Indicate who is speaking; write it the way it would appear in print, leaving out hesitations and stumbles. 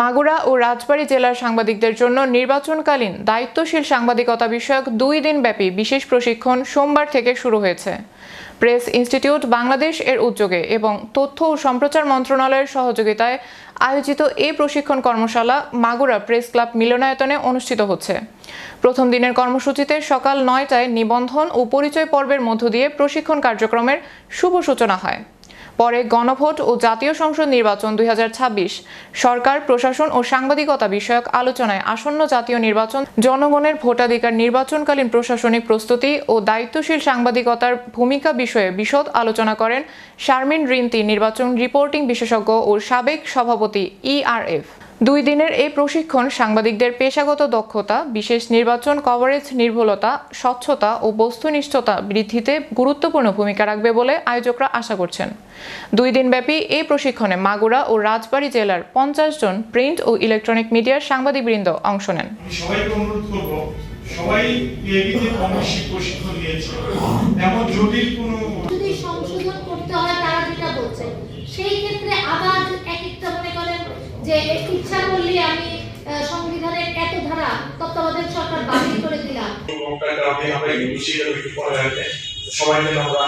Speaker 1: মাগুরা ও রাজবাড়ী জেলার সাংবাদিকদের জন্য নির্বাচনকালীন দায়িত্বশীল সাংবাদিকতা বিষয়ক 2 দিনব্যাপী বিশেষ প্রশিক্ষণ সোমবার থেকে শুরু হয়েছে। প্রেস ইনস্টিটিউট বাংলাদেশ এর উদ্যোগে এবং তথ্য ও সম্প্রচার মন্ত্রণালয়ের সহযোগিতায় আয়োজিত এই প্রশিক্ষণ কর্মশালা মাগুরা প্রেস ক্লাব মিলনায়তনে অনুষ্ঠিত হচ্ছে। প্রথম দিনের কর্মসূচিতে সকাল 9টায় নিবন্ধন ও পরিচয় পর্বের মধ্য দিয়ে প্রশিক্ষণ কার্যক্রমের শুভ সূচনা হয়। পরে গণভোট ও জাতীয় সংসদ নির্বাচন 2026, সরকার প্রশাসন ও সাংবাদিকতা বিষয়ক আলোচনায় আসন্ন জাতীয় নির্বাচন, জনগণের ভোটাধিকার, নির্বাচনকালীন প্রশাসনিক প্রস্তুতি ও দায়িত্বশীল সাংবাদিকতার ভূমিকা বিষয়ে বিশদ আলোচনা করেন শারমিন রিন্তি, নির্বাচন রিপোর্টিং বিশেষজ্ঞ ও সাবেক সভাপতি ERF। 2 দিনের এই প্রশিক্ষণ সাংবাদিকদের পেশাগত দক্ষতা, বিশেষ নির্বাচন কভারেজ নির্ভুলতা, স্বচ্ছতা ও বস্তুনিষ্ঠতা বৃদ্ধিতে গুরুত্বপূর্ণ ভূমিকা রাখবে বলে আয়োজকরা আশা করছেন। 2 দিনব্যাপী এই প্রশিক্ষণে মাগুরা ও রাজবাড়ী জেলার 50 জন প্রিন্ট ও ইলেকট্রনিক মিডিয়ার সাংবাদিকবৃন্দ অংশ নেন।
Speaker 2: সবাইকে অনুরোধ করব, সবাই এবিতে কমবেশি প্রশিক্ষণ নিয়েছে, এমন জটিল কোনো
Speaker 3: যদি সংশোধন করতে হয় তারা যেটা বলছে সেই ক্ষেত্রে আবার একটা মনে করেন যে ইচ্ছা করলে আমি সংবিধানের এত ধারা তত্ত্বাবধায়ক সরকার বাতিল করে দিলাম।
Speaker 2: সবাই মিলে আমরা